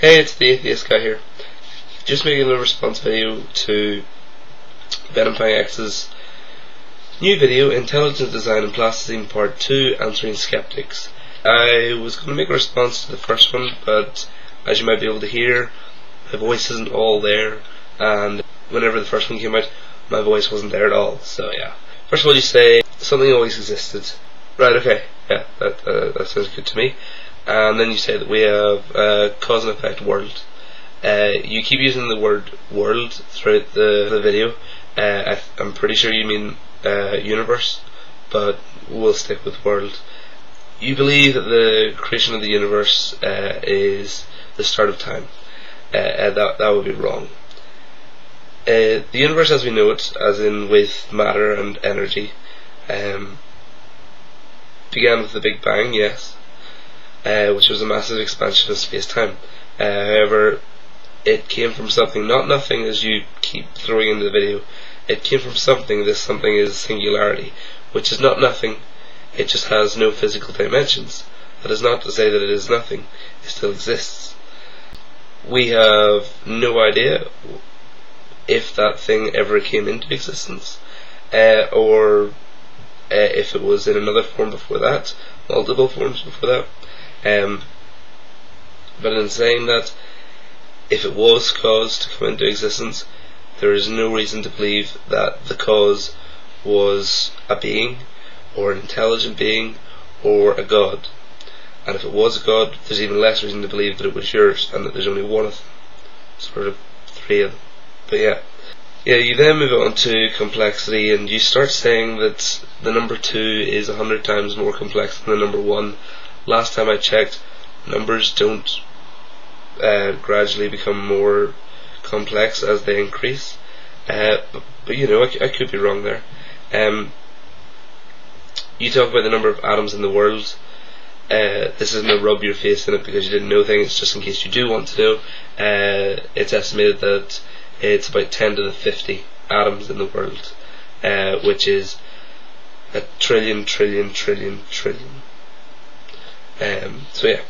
Hey, it's the Atheist Guy here. Just making a little response video to Venom X's new video, Intelligent Design and Plasticine Part 2, Answering Skeptics. I was going to make a response to the first one, but as you might be able to hear, my voice isn't all there, and whenever the first one came out, my voice wasn't there at all, so yeah. First of all, you say, something always existed. Right, okay, yeah, that sounds good to me. And then you say that we have a cause and effect world. You keep using the word world throughout the video. I'm pretty sure you mean universe, but we'll stick with world. You believe that the creation of the universe is the start of time. That would be wrong. The universe as we know it, as in with matter and energy, began with the Big Bang, yes. Which was a massive expansion of space-time. However, it came from something, not nothing as you keep throwing into the video. It came from something. This something is singularity, which is not nothing. It just has no physical dimensions. That is not to say that it is nothing. It still exists. We have no idea if that thing ever came into existence, or if it was in another form before that, multiple forms before that. But in saying that, if it was caused to come into existence, there is no reason to believe that the cause was a being, or an intelligent being, or a god. And if it was a god, there's even less reason to believe that it was yours, and that there's only one of them. Sort of three of them. But yeah. Yeah, you then move on to complexity, and you start saying that the number 2 is 100 times more complex than the number 1. Last time I checked, numbers don't gradually become more complex as they increase. But you know, I could be wrong there. You talk about the number of atoms in the world. This isn't a rub your face in it because you didn't know things, just in case you do want to know. It's estimated that it's about 10 to the 50 atoms in the world, which is a trillion. So yeah,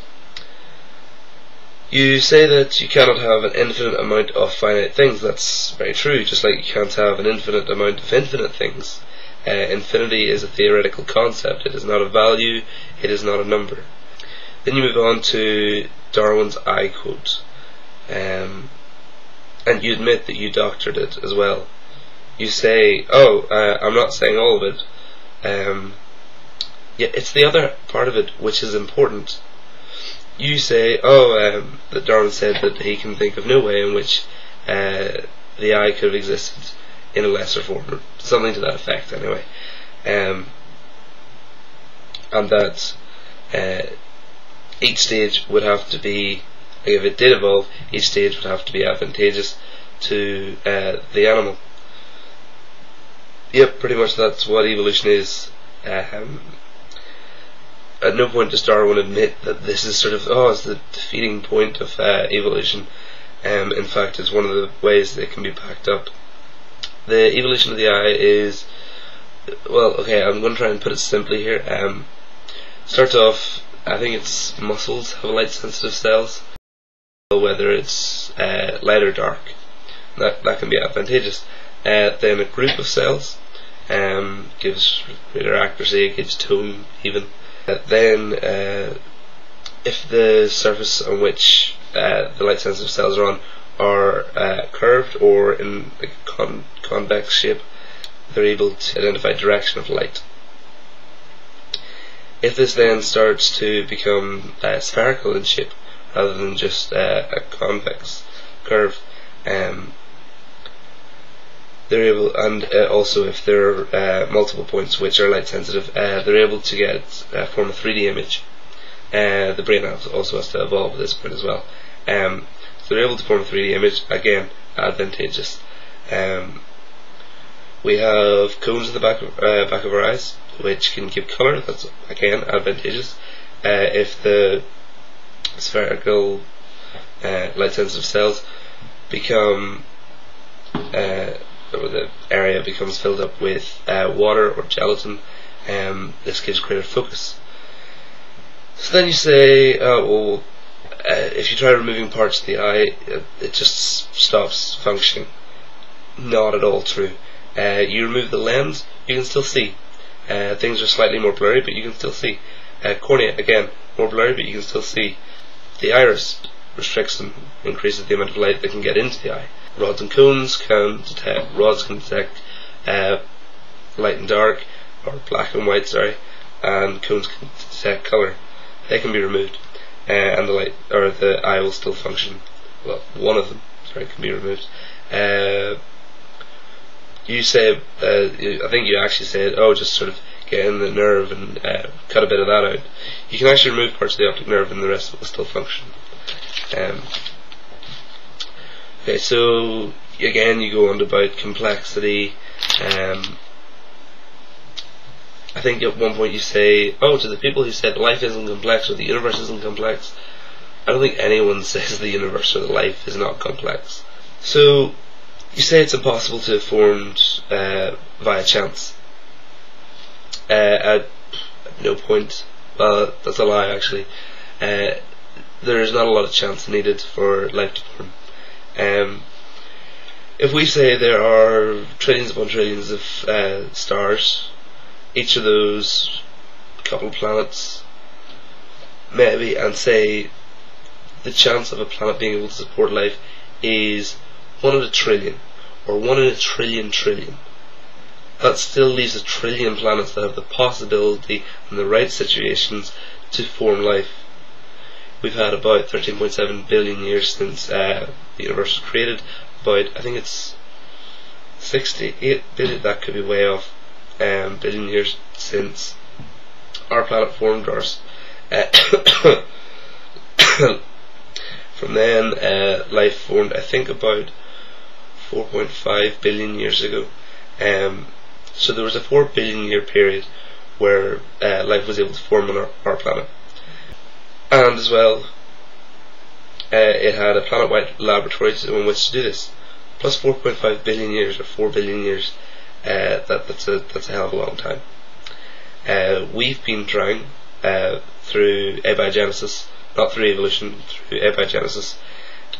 you say that you cannot have an infinite amount of finite things. That's very true, just like you can't have an infinite amount of infinite things. Infinity is a theoretical concept. It is not a value, it is not a number. Then you move on to Darwin's I quote, and you admit that you doctored it as well. You say, I'm not saying all of it. Yeah, it's the other part of it which is important. You say, that Darwin said that he can think of no way in which the eye could have existed in a lesser form, or something to that effect anyway. And that each stage would have to be, like if it did evolve, each stage would have to be advantageous to the animal. Yep, pretty much that's what evolution is. At no point does Darwin admit that this is sort of, it's the defeating point of evolution. In fact, it's one of the ways that it can be backed up. The evolution of the eye is, well, okay, I'm going to try and put it simply here. Starts off, I think it's muscles have light sensitive cells, whether it's light or dark. That can be advantageous. Then a group of cells gives greater accuracy, it gives tone even. Then if the surface on which the light sensitive cells are on are curved or in a convex shape, they're able to identify direction of light. If this then starts to become spherical in shape rather than just a convex curve, they're able, and also if there are multiple points which are light sensitive, they're able to form a 3D image. The brain also has to evolve at this point as well. So they're able to form a 3D image, again, advantageous. We have cones in the back of our eyes, which can give colour. That's again advantageous. If the spherical light sensitive cells become or the area becomes filled up with water or gelatin, this gives greater focus. So then you say, well, if you try removing parts of the eye, it just stops functioning. Not at all true. You remove the lens, you can still see. Things are slightly more blurry, but you can still see. Cornea, again, more blurry, but you can still see. The iris restricts and increases the amount of light that can get into the eye. Rods and cones can detect, light and dark, or black and white, and cones can detect colour. They can be removed, and the light, or the eye will still function. Well, one of them, can be removed. You say, I think you actually said, just sort of get in the nerve and cut a bit of that out. You can actually remove parts of the optic nerve and the rest of it will still function. Okay, so again you go on about complexity. I think at one point you say, to the people who said life isn't complex or the universe isn't complex, I don't think anyone says the universe or the life is not complex. So you say it's impossible to have formed via chance. At no point. Well, that's a lie actually. There is not a lot of chance needed for life to form. If we say there are trillions upon trillions of stars, each of those couple of planets, maybe, and say the chance of a planet being able to support life is 1 in a trillion, or 1 in a trillion trillion. That still leaves a trillion planets that have the possibility and the right situations to form life. We've had about 13.7 billion years since the universe was created. About, I think it's 68 billion, that could be way off, billion years since our planet formed ours. From then, life formed, I think, about 4.5 billion years ago. So there was a 4 billion year period where life was able to form on our planet. And as well, it had a planet-wide laboratory in which to do this. Plus 4.5 billion years, or 4 billion years, that's a hell of a long time. We've been trying, through abiogenesis, not through evolution, through abiogenesis,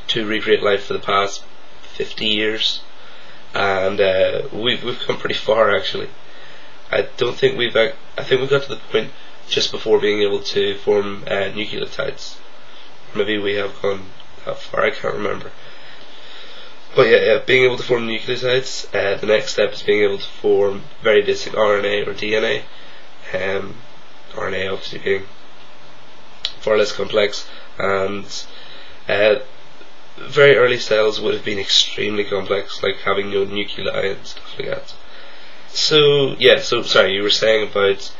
to recreate life for the past 50 years. And we've come pretty far actually. I think we've got to the point just before being able to form nucleotides. Maybe we have gone that far, I can't remember. But yeah, being able to form nucleotides, the next step is being able to form very basic RNA or DNA. RNA obviously being far less complex, and very early cells would have been extremely complex, like having no nuclei and stuff like that. So yeah, sorry, you were saying about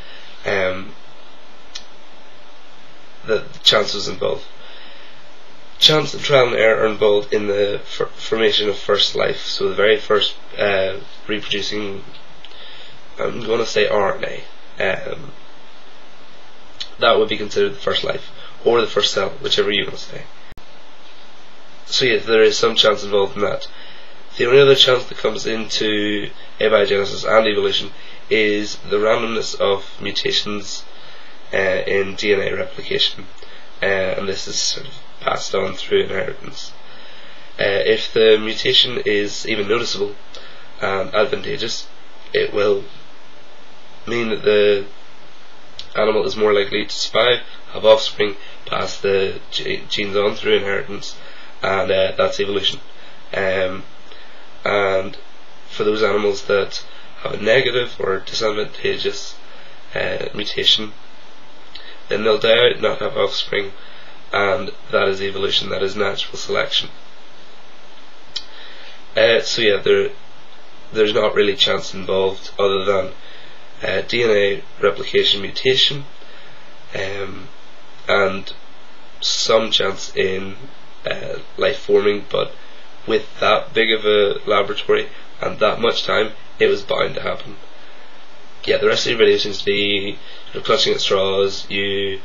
the chances involved. Chance and trial and error are involved in the formation of first life. So the very first reproducing, I'm going to say RNA, that would be considered the first life, or the first cell, whichever you want to say. So yeah, there is some chance involved in that. The only other chance that comes into abiogenesis and evolution is the randomness of mutations in DNA replication, and this is sort of passed on through inheritance. If the mutation is even noticeable and advantageous, it will mean that the animal is more likely to survive, have offspring, pass the genes on through inheritance, and that's evolution. And for those animals that have a negative or disadvantageous mutation, then they'll die out, not have offspring, and that is evolution, that is natural selection. So yeah, there's not really chance involved other than DNA replication mutation, and some chance in life forming, but with that big of a laboratory and that much time, it was bound to happen. Yeah, the rest of your video seems to be clutching at straws. You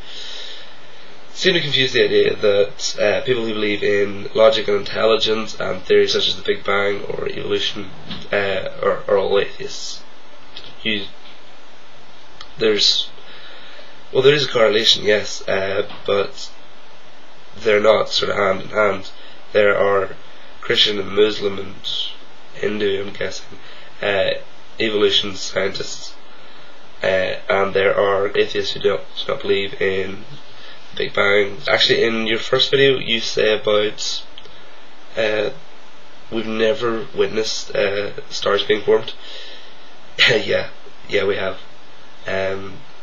seem to confuse the idea that people who believe in logic and intelligence and theories such as the Big Bang or evolution are all atheists. There is a correlation, yes, but they're not sort of hand in hand. There are Christian and Muslim and Hindu, I'm guessing, evolution scientists, and there are atheists who do not believe in Big Bang. Actually, in your first video you say about we've never witnessed stars being formed. yeah, we have.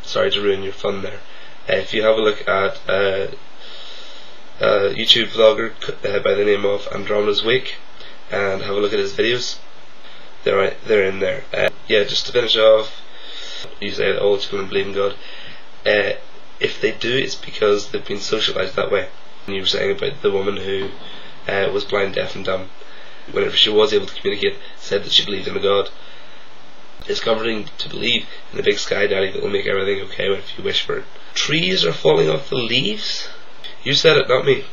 Sorry to ruin your fun there. If you have a look at a YouTube vlogger by the name of Andromeda's Wake and have a look at his videos, they're in there. Yeah, just to finish off, you say that all children believe in God. If they do, it's because they've been socialized that way. And you were saying about the woman who was blind, deaf and dumb, whenever she was able to communicate, said that she believed in a God. It's comforting to believe in the big sky daddy that will make everything okay if you wish for it. Trees are falling off the leaves? You said it, not me.